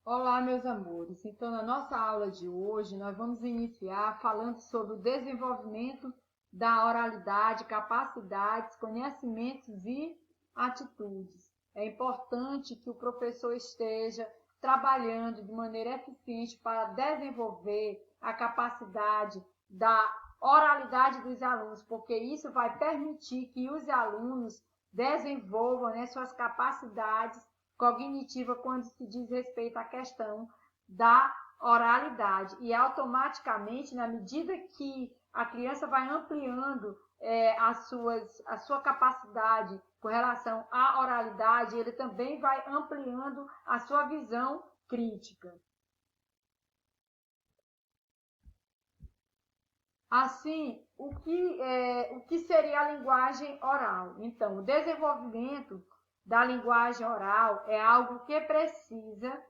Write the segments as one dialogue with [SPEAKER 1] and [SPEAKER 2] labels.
[SPEAKER 1] Olá, meus amores. Então, na nossa aula de hoje, nós vamos iniciar falando sobre o desenvolvimento da oralidade, capacidades, conhecimentos e atitudes. É importante que o professor esteja trabalhando de maneira eficiente para desenvolver a capacidade da oralidade dos alunos, porque isso vai permitir que os alunos desenvolvam, né, suas capacidades cognitiva quando se diz respeito à questão da oralidade. E automaticamente, na medida que a criança vai ampliando a sua capacidade com relação à oralidade, ele também vai ampliando a sua visão crítica. Assim, o que seria a linguagem oral? Então, o desenvolvimento da linguagem oral é algo que precisa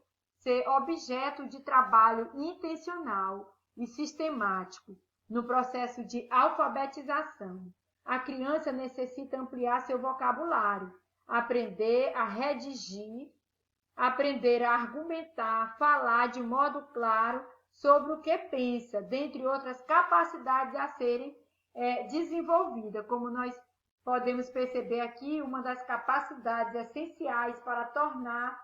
[SPEAKER 1] ser objeto de trabalho intencional e sistemático no processo de alfabetização. A criança necessita ampliar seu vocabulário, aprender a redigir, aprender a argumentar, falar de modo claro sobre o que pensa, dentre outras capacidades a serem desenvolvidas. Como nós podemos perceber aqui, uma das capacidades essenciais para tornar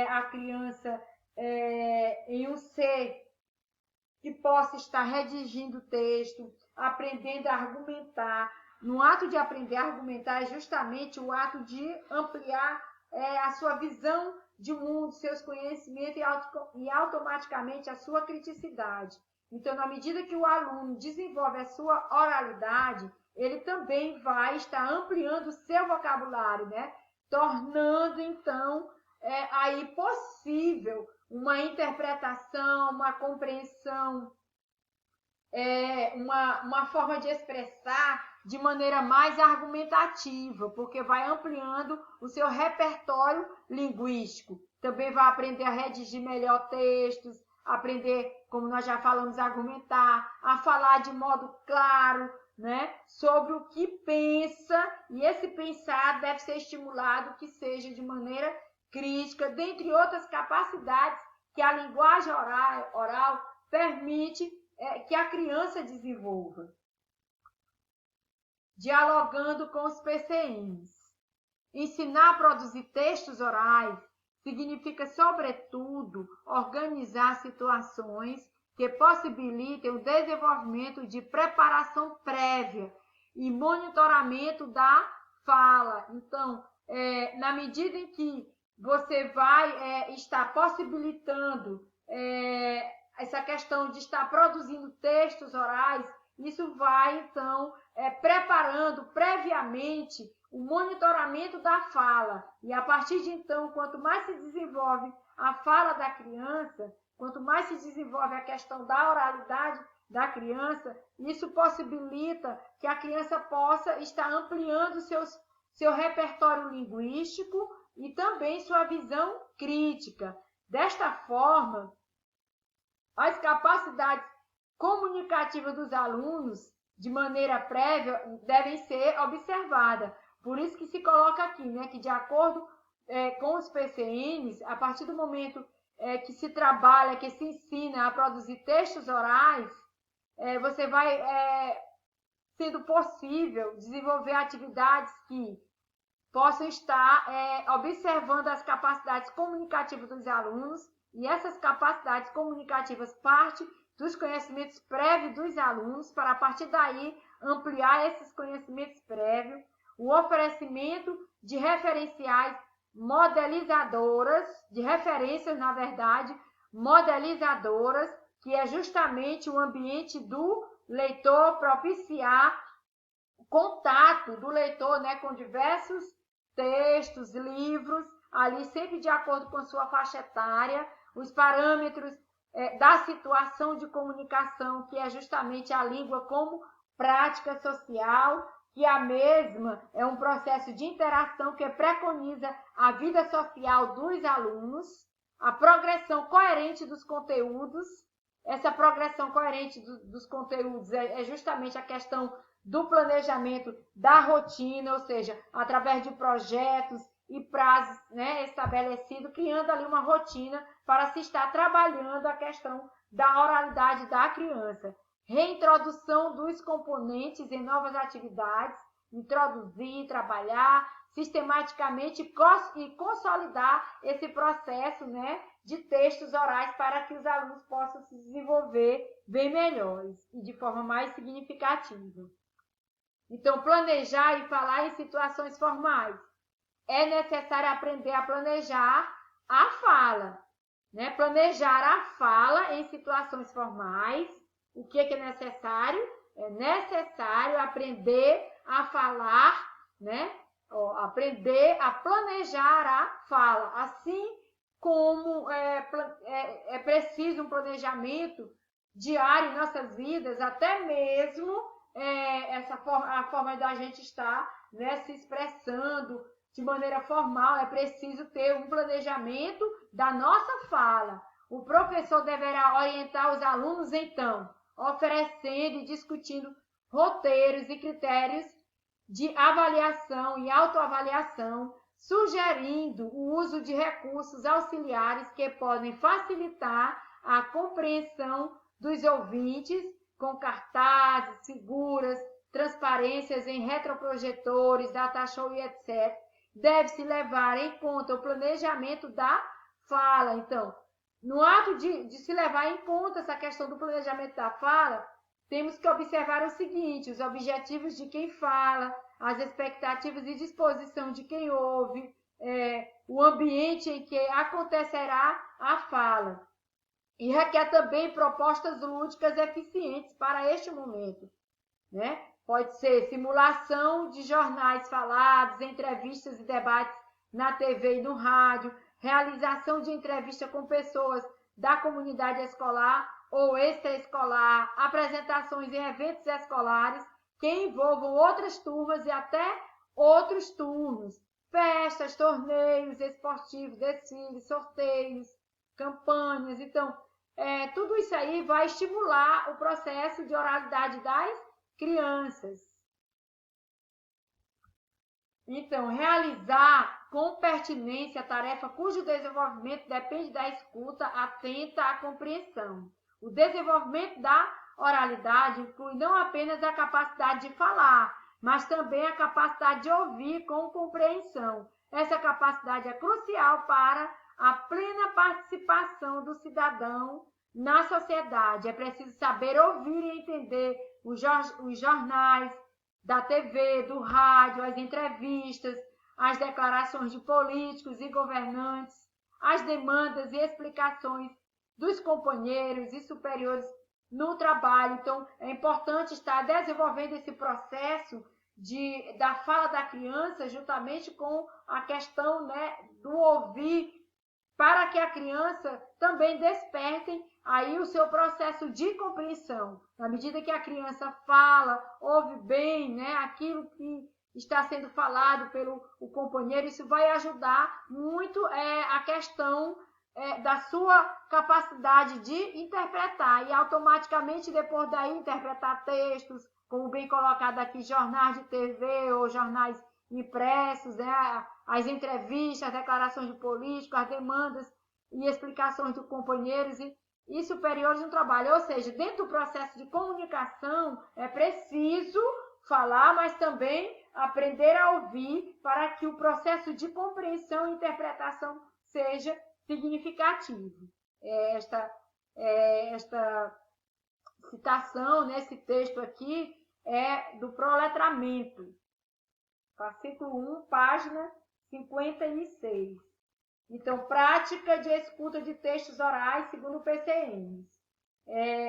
[SPEAKER 1] a criança em um ser que possa estar redigindo texto, aprendendo a argumentar. No ato de aprender a argumentar é justamente o ato de ampliar a sua visão de mundo, seus conhecimentos e automaticamente a sua criticidade. Então, na medida que o aluno desenvolve a sua oralidade, ele também vai estar ampliando o seu vocabulário, né? Tornando, então, aí possível uma interpretação, uma compreensão, uma forma de expressar de maneira mais argumentativa, porque vai ampliando o seu repertório linguístico. Também vai aprender a redigir melhor textos, aprender, como nós já falamos, a argumentar, a falar de modo claro, né, sobre o que pensa, e esse pensar deve ser estimulado que seja de maneira crítica, dentre outras capacidades que a linguagem oral permite que a criança desenvolva. Dialogando com os PCNs. Ensinar a produzir textos orais significa, sobretudo, organizar situações que possibilitem o desenvolvimento de preparação prévia e monitoramento da fala. Então, na medida em que você vai estar possibilitando essa questão de estar produzindo textos orais, isso vai, então, preparando previamente o monitoramento da fala. E a partir de então, quanto mais se desenvolve a fala da criança, quanto mais se desenvolve a questão da oralidade da criança, isso possibilita que a criança possa estar ampliando seu repertório linguístico e também sua visão crítica. Desta forma, as capacidades comunicativas dos alunos, de maneira prévia, devem ser observadas. Por isso que se coloca aqui, né, que de acordo com os PCNs, a partir do momento que se trabalha, que se ensina a produzir textos orais, você vai, sendo possível, desenvolver atividades que possam estar observando as capacidades comunicativas dos alunos, e essas capacidades comunicativas partem dos conhecimentos prévios dos alunos, para a partir daí ampliar esses conhecimentos prévios, o oferecimento de referenciais modelizadoras, de referências, na verdade, modelizadoras, que é justamente o ambiente do leitor propiciar contato do leitor, né, com diversos textos, livros, ali sempre de acordo com sua faixa etária, os parâmetros da situação de comunicação, que é justamente a língua como prática social, que a mesma é um processo de interação que preconiza a vida social dos alunos, a progressão coerente dos conteúdos. Essa progressão coerente dos conteúdos é justamente a questão do planejamento da rotina, ou seja, através de projetos e prazos, né, estabelecidos, criando ali uma rotina para se estar trabalhando a questão da oralidade da criança. Reintrodução dos componentes em novas atividades, introduzir, trabalhar sistematicamente e consolidar esse processo, né, de textos orais para que os alunos possam se desenvolver bem melhores e de forma mais significativa. Então, planejar e falar em situações formais. É necessário aprender a planejar a fala, né? Planejar a fala em situações formais. O que é necessário? É necessário aprender a falar, né? Aprender a planejar a fala, assim como é preciso um planejamento diário em nossas vidas, até mesmo a forma da gente estar, né, se expressando de maneira formal, é preciso ter um planejamento da nossa fala. O professor deverá orientar os alunos, então, oferecendo e discutindo roteiros e critérios de avaliação e autoavaliação, sugerindo o uso de recursos auxiliares que podem facilitar a compreensão dos ouvintes, com cartazes, figuras, transparências em retroprojetores, data show e etc. Deve-se levar em conta o planejamento da fala. Então, no ato de se levar em conta essa questão do planejamento da fala, temos que observar o seguinte: os objetivos de quem fala, as expectativas e disposição de quem ouve, o ambiente em que acontecerá a fala. E requer também propostas lúdicas eficientes para este momento, né? Pode ser simulação de jornais falados, entrevistas e debates na TV e no rádio, realização de entrevista com pessoas da comunidade escolar ou extraescolar, apresentações em eventos escolares que envolvam outras turmas e até outros turnos, festas, torneios esportivos, desfiles, sorteios, campanhas. Então, tudo isso aí vai estimular o processo de oralidade das crianças. Então, realizar com pertinência a tarefa cujo desenvolvimento depende da escuta atenta à compreensão. O desenvolvimento da oralidade inclui não apenas a capacidade de falar, mas também a capacidade de ouvir com compreensão. Essa capacidade é crucial para a plena participação do cidadão na sociedade. É preciso saber ouvir e entender os jornais, da TV, do rádio, as entrevistas, as declarações de políticos e governantes, as demandas e explicações dos companheiros e superiores no trabalho. Então, é importante estar desenvolvendo esse processo da fala da criança juntamente com a questão, né, do ouvir, para que a criança também desperte aí o seu processo de compreensão. Na medida que a criança fala, ouve bem, né, aquilo que está sendo falado pelo companheiro, isso vai ajudar muito a questão da sua capacidade de interpretar e automaticamente depois daí interpretar textos, como bem colocado aqui, jornais de TV ou jornais impressos, né, as entrevistas, as declarações de políticos, as demandas e explicações de companheiros e superiores no trabalho. Ou seja, dentro do processo de comunicação é preciso falar, mas também aprender a ouvir para que o processo de compreensão e interpretação seja significativo. Esta citação, nesse texto aqui, é do proletramento, fascículo 1, página 56. Então, prática de escuta de textos orais segundo o PCM.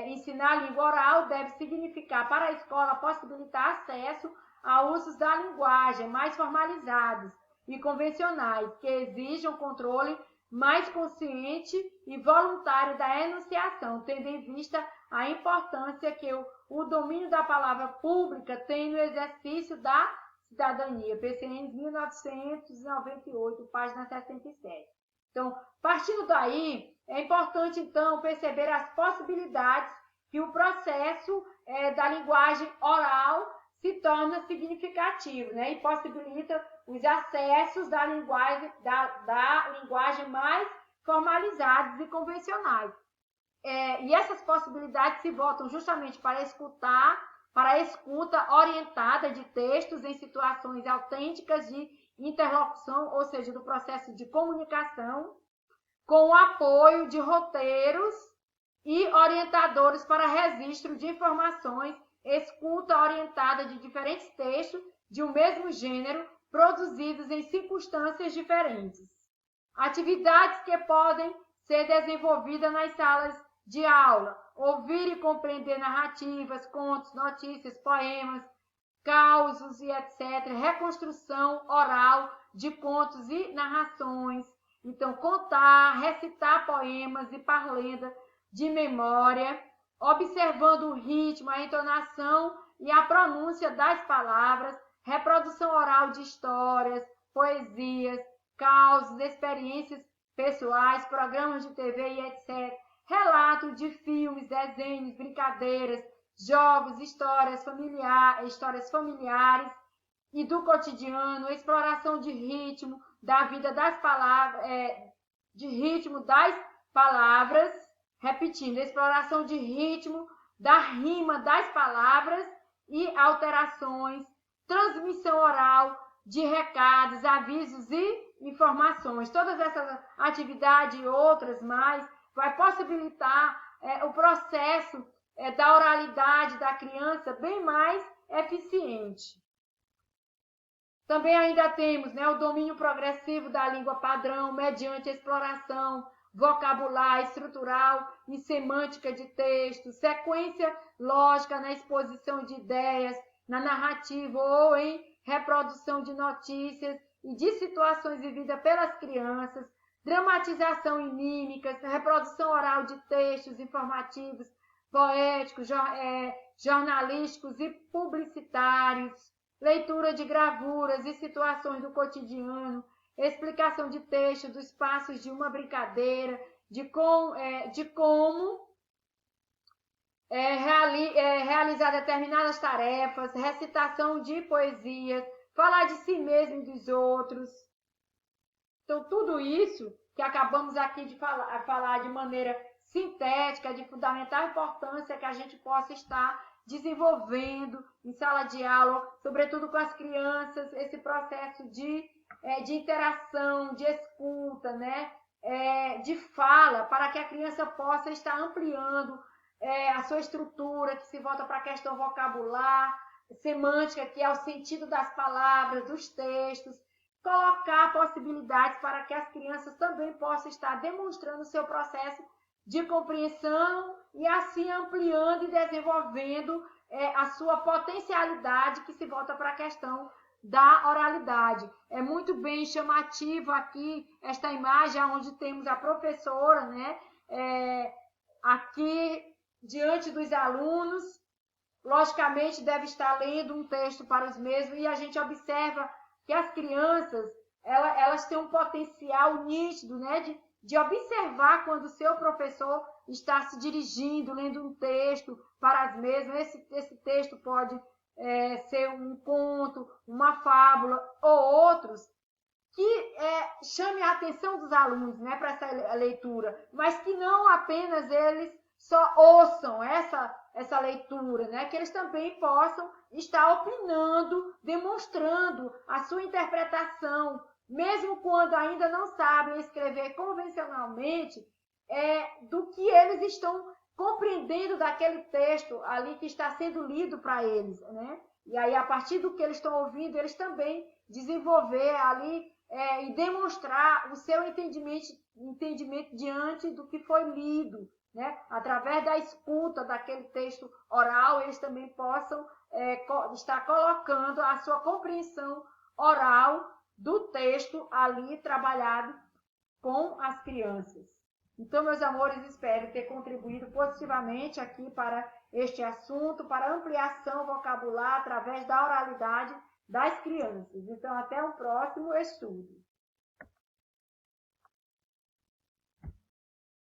[SPEAKER 1] Ensinar a língua oral deve significar para a escola possibilitar acesso a usos da linguagem mais formalizados e convencionais, que exijam controle mais consciente e voluntário da enunciação, tendo em vista a importância que o domínio da palavra pública tem no exercício da cidadania, PCN 1998, página 67. Então, partindo daí, é importante, então, perceber as possibilidades que o processo da linguagem oral se torna significativo, né? E possibilita os acessos da linguagem mais formalizados e convencionais. E essas possibilidades se voltam justamente para a escuta orientada de textos em situações autênticas de interlocução, ou seja, do processo de comunicação, com o apoio de roteiros e orientadores para registro de informações, escuta orientada de diferentes textos de um mesmo gênero, produzidos em circunstâncias diferentes. Atividades que podem ser desenvolvidas nas salas de aula: ouvir e compreender narrativas, contos, notícias, poemas, causos e etc. Reconstrução oral de contos e narrações. Então, contar, recitar poemas e parlenda de memória, observando o ritmo, a entonação e a pronúncia das palavras, reprodução oral de histórias, poesias, causos, experiências pessoais, programas de TV e etc. Relato de filmes, desenhos, brincadeiras, jogos, histórias familiares e do cotidiano, exploração de ritmo da vida das palavras, repetindo, exploração de ritmo da rima das palavras e alterações, transmissão oral de recados, avisos e informações. Todas essas atividades e outras mais vai possibilitar o processo da oralidade da criança bem mais eficiente. Também ainda temos, né, o domínio progressivo da língua padrão mediante exploração vocabular, estrutural e semântica de texto, sequência lógica na exposição de ideias, na narrativa ou em reprodução de notícias e de situações vividas pelas crianças, dramatização em mímicas, reprodução oral de textos informativos, poéticos, jornalísticos e publicitários, leitura de gravuras e situações do cotidiano, explicação de texto dos passos de uma brincadeira, de como realizar determinadas tarefas, recitação de poesias, falar de si mesmo e dos outros. Então, tudo isso que acabamos aqui de falar de maneira sintética, de fundamental importância que a gente possa estar desenvolvendo em sala de aula, sobretudo com as crianças, esse processo de interação, de escuta, né? De fala, para que a criança possa estar ampliando a sua estrutura, que se volta para a questão vocabular, semântica, que é o sentido das palavras, dos textos, colocar possibilidades para que as crianças também possam estar demonstrando o seu processo de compreensão e assim ampliando e desenvolvendo a sua potencialidade, que se volta para a questão da oralidade. É muito bem chamativo aqui esta imagem onde temos a professora, né, aqui diante dos alunos, logicamente deve estar lendo um texto para os mesmos, e a gente observa que as crianças, elas têm um potencial nítido, né, de observar quando o seu professor está se dirigindo, lendo um texto para as mesmas. Esse texto pode ser um conto, uma fábula ou outros que chame a atenção dos alunos, né, para essa leitura, mas que não apenas eles só ouçam essa leitura, né, que eles também possam estar opinando, demonstrando a sua interpretação, mesmo quando ainda não sabem escrever convencionalmente, do que eles estão compreendendo daquele texto ali que está sendo lido para eles, né? E aí, a partir do que eles estão ouvindo, eles também desenvolver ali e demonstrar o seu entendimento diante do que foi lido, né? Através da escuta daquele texto oral, eles também possam estar colocando a sua compreensão oral do texto ali trabalhado com as crianças. Então, meus amores, espero ter contribuído positivamente aqui para este assunto, para ampliação vocabular através da oralidade das crianças. Então, até o próximo estudo.